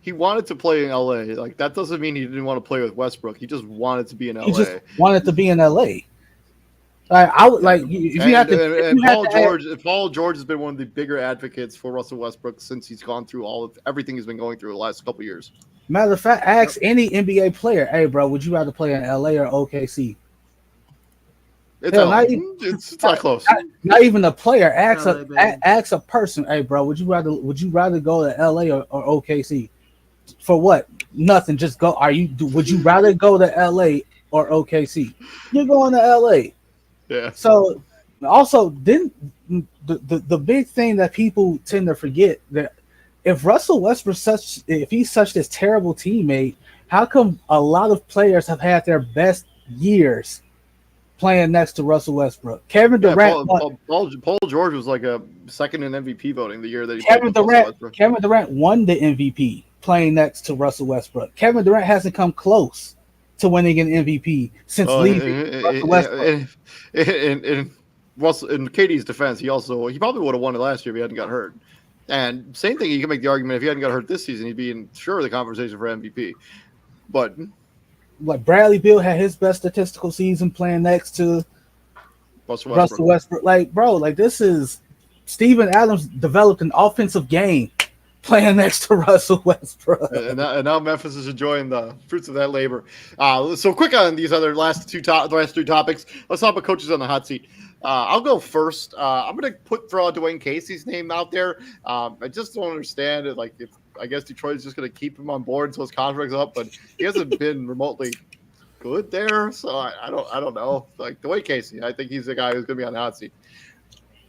he wanted to play in LA. Like that doesn't mean he didn't want to play with Westbrook. He just wanted to be in LA. He just wanted to be in LA. Like I would like if you had to. If And you had to Paul George has been one of the bigger advocates for Russell Westbrook since he's gone through everything he's been going through the last couple of years. matter of fact, ask any NBA player, "Hey, bro, would you rather play in LA or OKC?" It's Hell, it's not close. Not even a player. LA, Ask a person, "Hey, bro, would you rather go to LA or OKC?" For what? Nothing. Just go. Would you rather go to LA or OKC? You're going to LA. Yeah. So also didn't the big thing that people tend to forget that if Russell Westbrook if he's such this terrible teammate, how come a lot of players have had their best years playing next to Russell Westbrook? Kevin Durant Paul George was like a second in MVP voting the year that he Kevin Durant won the MVP playing next to Russell Westbrook. Kevin Durant hasn't come close to winning an MVP since leaving Russell Westbrook. In KD's defense, he probably would have won it last year if he hadn't got hurt. And same thing, you can make the argument if he hadn't got hurt this season, he'd be in the conversation for MVP. But like Bradley Beal had his best statistical season playing next to Russell Westbrook. Like, bro, like this is Steven Adams developed an offensive game playing next to Russell Westbrook. And now Memphis is enjoying the fruits of that labor. So quick on these other last three topics. Let's talk about coaches on the hot seat. I'll go first. I'm going to throw out Dwayne Casey's name out there. I just don't understand it. Like, I guess Detroit's just going to keep him on board until his contract's up, but he hasn't been remotely good there. So I don't know. Like Dwayne Casey, I think he's the guy who's going to be on the hot seat.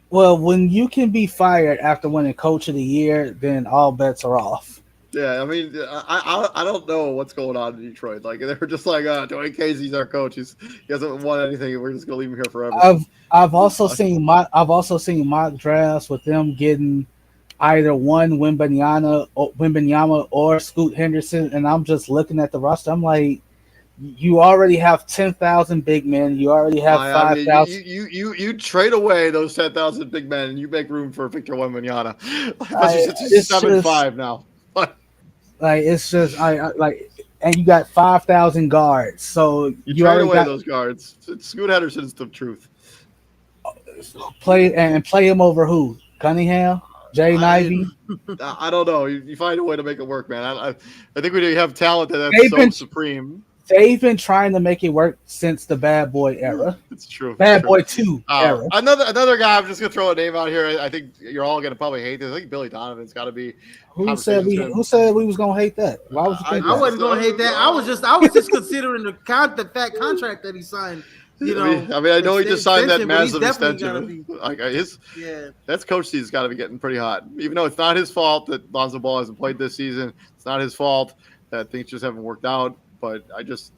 Well, when you can be fired after winning Coach of the Year, then all bets are off. Yeah, I mean, I don't know what's going on in Detroit. Like they're just like, Dwayne Casey's our coach. He hasn't won anything. We're just gonna leave him here forever. I've also seen mock drafts with them getting either one Wembanyama or Scoot Henderson, and I'm just looking at the roster. I'm like, you already have 10,000 big men. You already have 5,000. You trade away those 10,000 big men, and you make room for Victor Wembanyama. It's 7-5 now. Like it's just and you got 5,000 guards. So you trade away those guards. Scoot Henderson is the truth. Play him over who? Cunningham, Jay Ivey. I don't know. You find a way to make it work, man. I think we have talent that's supreme. They've been trying to make it work since the Bad Boy era. It's true. Bad Boy 2 era. Another guy, I'm just going to throw a name out here. I think you're all going to probably hate this. I think Billy Donovan's got to be. Who said we was going to hate that? Why was you think I wasn't going to hate that. I was just considering the fat contract that he signed. You know, I know he just signed that massive extension. That's coach season's got to be getting pretty hot. Even though it's not his fault that Lonzo Ball hasn't played this season, it's not his fault that things just haven't worked out. But I just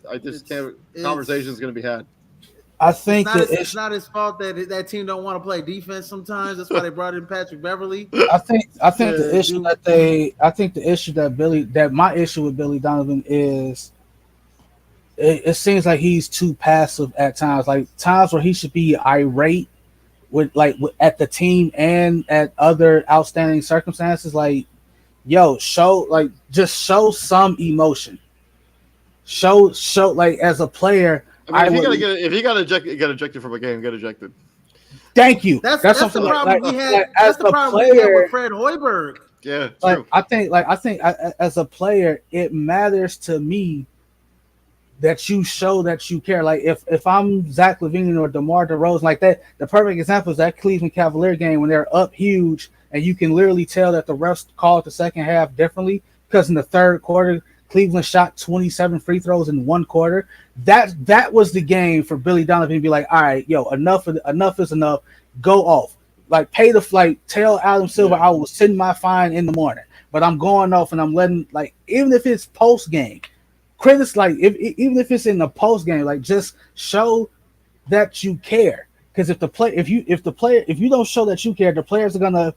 can't. Conversation's going to be had. I think it's not his fault that team don't want to play defense sometimes. That's why they brought in Patrick Beverly. I think the issue my issue with Billy Donovan is it seems like he's too passive at times. Like times where he should be irate at the team and at other outstanding circumstances. Like, just show some emotion. Show like as a player. If he got ejected from a game, get ejected. Thank you. That's the problem we had. That's the problem we had with Fred Hoiberg. Yeah, true. I think as a player, it matters to me that you show that you care. Like if I'm Zach LaVine or DeMar DeRozan like that, the perfect example is that Cleveland Cavalier game when they're up huge and you can literally tell that the refs called the second half differently because in the third quarter. Cleveland shot 27 free throws in one quarter. That was the game for Billy Donovan to be like, all right, enough is enough. Go off. Like pay the flight. Tell Adam Silver I will send my fine in the morning, but I'm going off and I'm letting even if it's post game, critics even if it's in the post game, just show that you care. Because if you don't show that you care, the players are gonna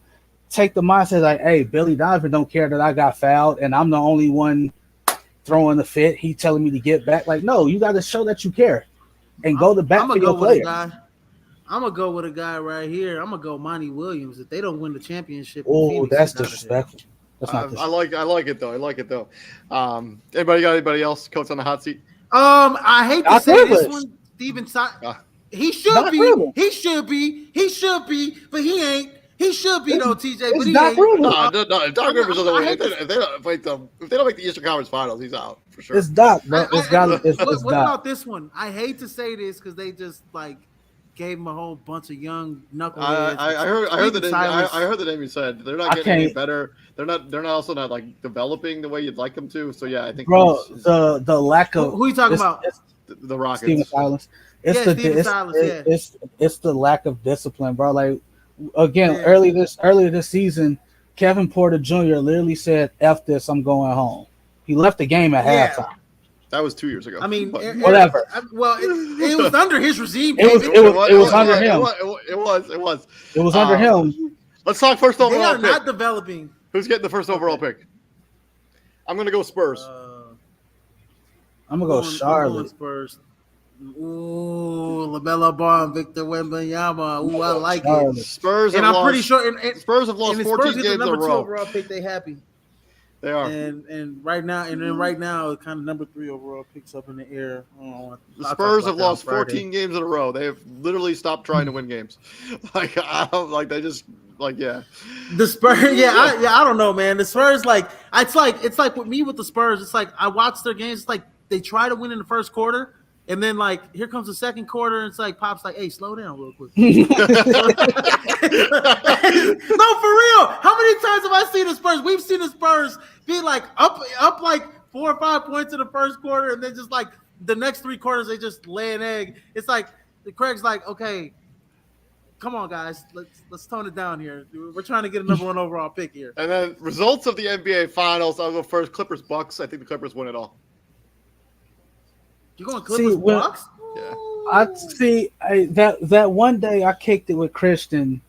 take the mindset like, hey, Billy Donovan don't care that I got fouled and I'm the only one throwing the fit. He telling me to get back. Like, no, you got to show that you care and go to bat for your player. I'm gonna go with a guy right here. I'm gonna go Monty Williams. If they don't win the championship, that's disrespectful. That's not disrespectful. I like it though. Anybody else? Coach on the hot seat. I hate to say this one, Steven. He should Doc be. Rivers. He should be. He should be. But he ain't. He should be though, TJ. It's But he Doc ain't. Rivers. No. If Doc Rivers doesn't I win, hate if they don't make the Eastern Conference Finals, he's out for sure. It's Doc, bro. It's what Doc. about this one? I hate to say this because they just like gave him a whole bunch of young knuckleheads. I heard the name. I heard the name you said. They're not getting any better. They're not also not like developing the way you'd like them to. So yeah, I think bro, the lack of who are you talking about? The Rockets. Steven Silas. It's the lack of discipline, bro. Like again, earlier this season, Kevin Porter Jr. literally said, "F this, I'm going home." He left the game at halftime. That was 2 years ago. I mean, whatever. It was under his regime. It was under him. It was under him. Let's talk first overall. They are pick. not developing. Who's getting the first overall pick? I'm gonna go Spurs. I'm gonna go Charlotte. Spurs. Ooh, LaMelo Ball and Victor Wembanyama. Ooh, I like Charlotte. it. Spurs, and I'm pretty sure. Spurs have lost 14 games in a row. Overall pick, they happy. They are. And right now, kind of number 3 overall picks up in the air. The Spurs have lost 14 games in a row. They have literally stopped trying to win games. The Spurs, I don't know, man. The Spurs, it's like with me with the Spurs. It's like I watch their games. It's like they try to win in the first quarter, and then like here comes the second quarter, and it's like Pop's like, "Hey, slow down real quick." No, for real. How many times have I seen the Spurs? We've seen the Spurs be like up like 4 or 5 points in the first quarter, and then just like the next 3 quarters they just lay an egg. It's like Craig's like, okay, come on, guys, let's tone it down here. We're trying to get a number 1 overall pick here. And then results of the NBA Finals. I'll go first. Clippers Bucks. I think the Clippers win it all. You going Clippers Bucks? Yeah. I see that one day I kicked it with Christian.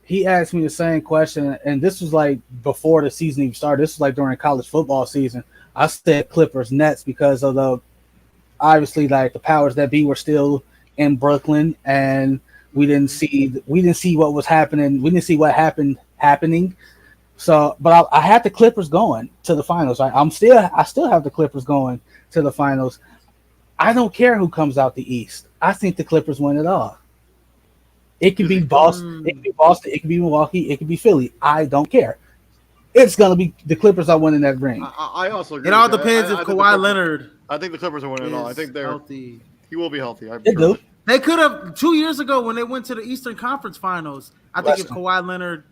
He asked me the same question, and this was like before the season even started. This was like during college football season. I said Clippers Nets because of obviously like the powers that be were still in Brooklyn, and we didn't see what was happening. We didn't see what happening. So, but I had the Clippers going to the finals. Right? I still have the Clippers going to the finals. I don't care who comes out the East. I think the Clippers win it all. It could be Boston. It could be Boston. It could be Milwaukee. It could be Philly. I don't care. It's gonna be the Clippers are winning that ring. I also agree. It all depends if Kawhi Leonard. I think the Clippers are winning it all. I think they're healthy. He will be healthy. They do. They could have 2 years ago when they went to the Eastern Conference Finals. I think if Kawhi Leonard,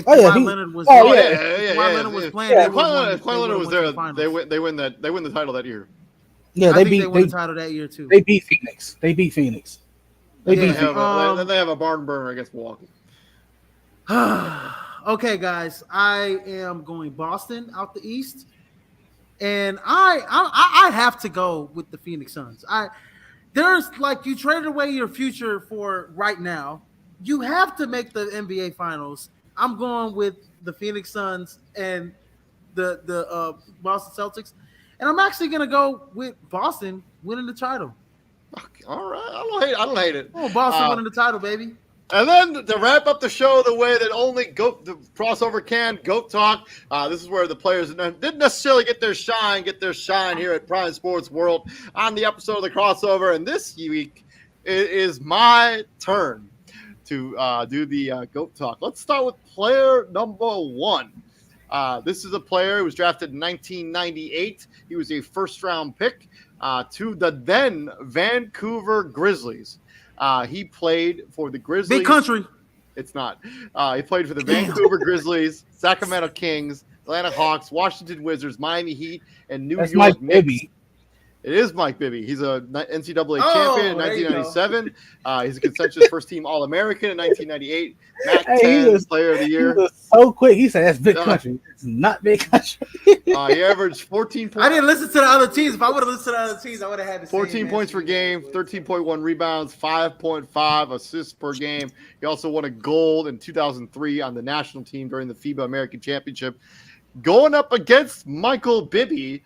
Leonard was playing, if Kawhi Leonard was there, they win the title that year. Yeah, they won the title that year too. They beat Phoenix. They have a barn burner against Milwaukee. Okay, guys, I am going Boston out the East, and I have to go with the Phoenix Suns. There's like you traded away your future for right now. You have to make the NBA Finals. I'm going with the Phoenix Suns and the Boston Celtics, and I'm actually gonna go with Boston winning the title. Okay, all right, I don't hate it. Oh, Boston winning the title, baby. And then to wrap up the show the way that only the crossover can, GOAT Talk. This is where the players didn't necessarily get their shine here at Prime Sports World on the episode of the crossover. And this week it is my turn to do the GOAT Talk. Let's start with player number 1. This is a player who was drafted in 1998. He was a first-round pick to the then Vancouver Grizzlies. He played for the Grizzlies. Big country. It's not. He played for the Vancouver Grizzlies, Sacramento Kings, Atlanta Hawks, Washington Wizards, Miami Heat, and New York Mike Knicks. Bibby. It is Mike Bibby. He's a NCAA champion in 1997. He's a consensus first-team All-American in 1998. MAC-10 Player of the Year. He was so quick. He said, "That's big country." It's not big country. He averaged 14 points. I didn't listen to the other teams. If I would have listened to the other teams, I would have had the 14 points per game, 13.1 rebounds, 5.5 assists per game. He also won a gold in 2003 on the national team during the FIBA American Championship. Going up against Michael Bibby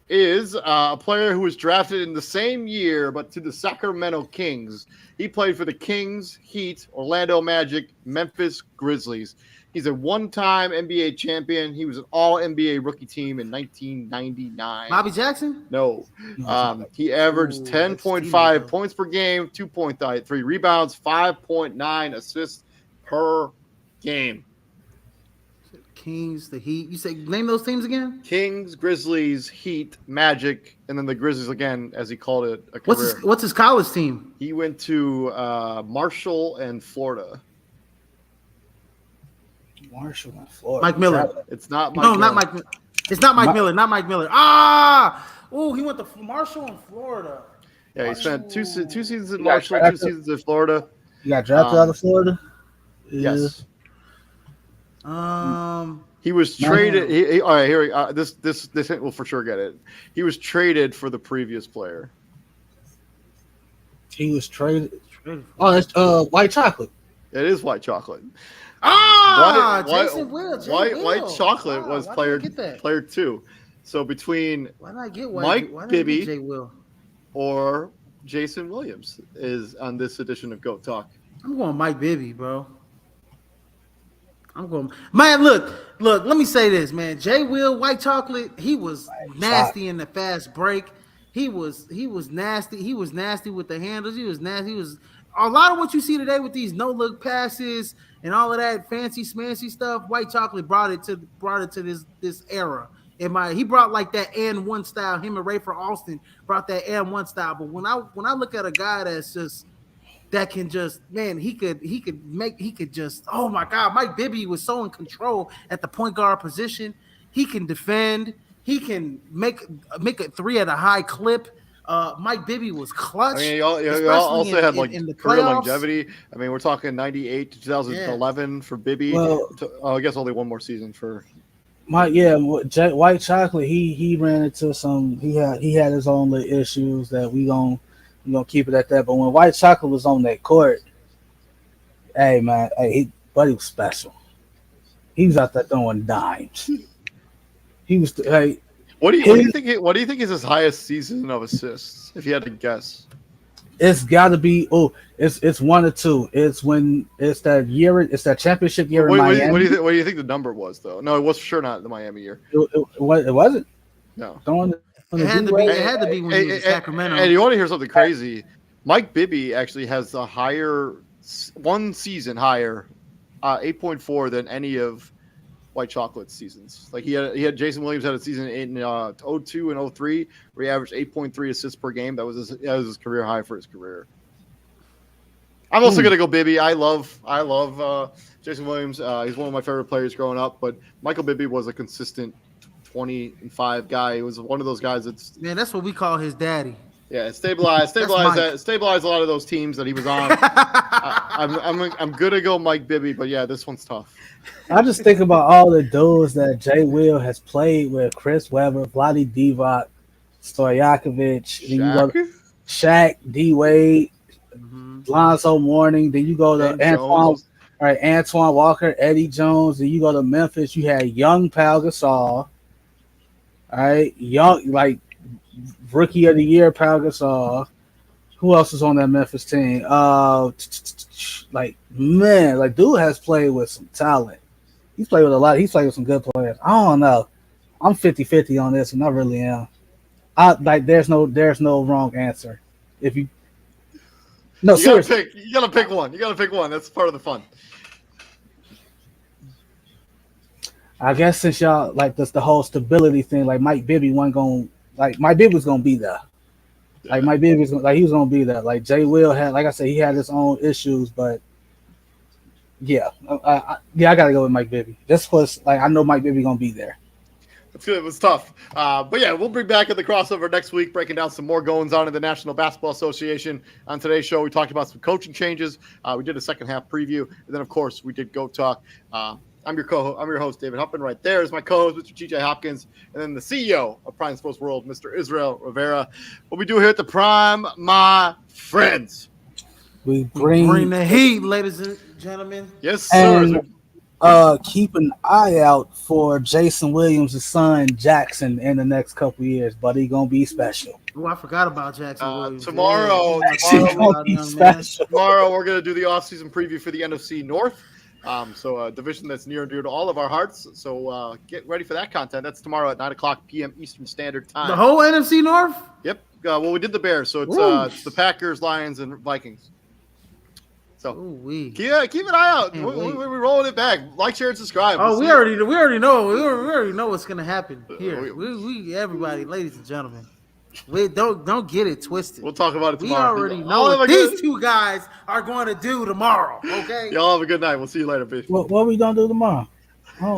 is a player who was drafted in the same year, but to the Sacramento Kings. He played for the Kings, Heat, Orlando Magic, Memphis Grizzlies. He's a one-time NBA champion. He was an All-NBA rookie team in 1999. Bobby Jackson? No. He averaged 10.5 points per game, 2.3 rebounds, 5.9 assists per game. Kings, the Heat. You say name those teams again? Kings, Grizzlies, Heat, Magic, and then the Grizzlies again, as he called it. A career. What's his college team? He went to Marshall and Florida. Marshall and Florida. Mike Miller. It's not Mike. No, Miller. not Mike. It's not Mike Miller. Not Mike Miller. Ah! Oh, he went to Marshall and Florida. Yeah, he spent two seasons in Marshall, 2 seasons in Florida. You got drafted out of Florida? Yes. He was traded. All right, here. This will for sure get it. He was traded for the previous player. He was traded. Oh, that's white chocolate. It is white chocolate. Jason Will. White chocolate was player 2. So between Mike Bibby J. Will or Jason Williams is on this edition of GOAT Talk. I'm going Mike Bibby, bro. I'm going, man. Look. Let me say this, man. J. Will, white chocolate. He was nasty in the fast break. He was nasty. He was nasty with the handles. He was nasty. He was a lot of what you see today with these no look passes and all of that fancy smancy stuff. White chocolate brought it to this era. He brought like that and one style. Him and Rayford Alston brought that and one style. But when I look at a guy that's just that can just, man, he could just, oh my God, Mike Bibby was so in control at the point guard position. He can defend. He can make a three at a high clip. Mike Bibby was clutch. I mean, you also had like career longevity. I mean, we're talking 98 to 2011 for Bibby. Well, I guess only one more season for White Chocolate. He ran into some. He had his own little issues that we gonna keep it at that. But when White Chocolate was on that court, hey man, he was special. He was out there throwing dimes. He was hey. What do you think? What do you think is his highest season of assists? If you had to guess, it's got to be. It's one or two. It's when it's that year. It's that championship year in Miami. What do you think the number was though? No, it was for sure not the Miami year. It wasn't. No. It had to be when he was in Sacramento. And you want to hear something crazy? Mike Bibby actually has a higher one season higher, 8.4 than any of White Chocolate's seasons. Like he had Jason Williams had a season in 02 and 03 where he averaged 8.3 assists per game. That was his career high for his career. I'm also gonna go Bibby. I love Jason Williams. He's one of my favorite players growing up. But Michael Bibby was a consistent 20-5 guy. He was one of those guys that's what we call his daddy. Yeah, stabilized a lot of those teams that he was on. I'm gonna go Mike Bibby, but yeah, this one's tough. I just think about all the dudes that J. Will has played with: Chris Webber, Vlade Divac, Stojakovic, Shaq, D. Wade, Lonzo Mourning. Then you go to Antoine Walker, Eddie Jones. Then you go to Memphis. You had young Pau Gasol. All right, young like rookie of the year Pau Gasol. Who else is on that Memphis team? Dude has played with some talent. He's played with a lot. He's played with some good players. I don't know. I'm 50-50 on this, and I really am. There's no wrong answer. Seriously. You gotta pick one. That's part of the fun. I guess since y'all like this, the whole stability thing, like Mike Bibby wasn't going. Like Mike Bibby was gonna be there. Like Mike Bibby was he was gonna be there. Like J. Will had, like I said, he had his own issues, but yeah, I gotta go with Mike Bibby. This was like I know Mike Bibby gonna be there. That's good. It was tough, but yeah, we'll bring back in the crossover next week, breaking down some more goings on in the National Basketball Association. On today's show, we talked about some coaching changes. We did a second half preview, and then of course we did GOAT Talk. I'm your host, David Huppin. Right there is my co-host, Mr. TJ Hopkins, and then the CEO of Prime Sports World, Mr. Israel Rivera. What we do here at the Prime, my friends, we bring the heat, ladies and gentlemen. Yes, sir. And, keep an eye out for Jason Williams' son Jackson in the next couple years, but he's gonna be special. Oh, I forgot about Jackson Williams. Tomorrow, we're gonna do the offseason preview for the NFC North. So a division that's near and dear to all of our hearts. So get ready for that content. That's tomorrow at 9:00 p.m. Eastern Standard Time. The whole NFC North. Yep. Well, we did the Bears, so it's the Packers, Lions, and Vikings. So keep an eye out. We're rolling it back. Like, share, and subscribe. We already know what's gonna happen here. We everybody, ladies and gentlemen. We don't get it twisted. We'll talk about it tomorrow. We already know what these two guys are going to do tomorrow. Okay. Y'all have a good night. We'll see you later, bitch. What are we gonna do tomorrow? Oh.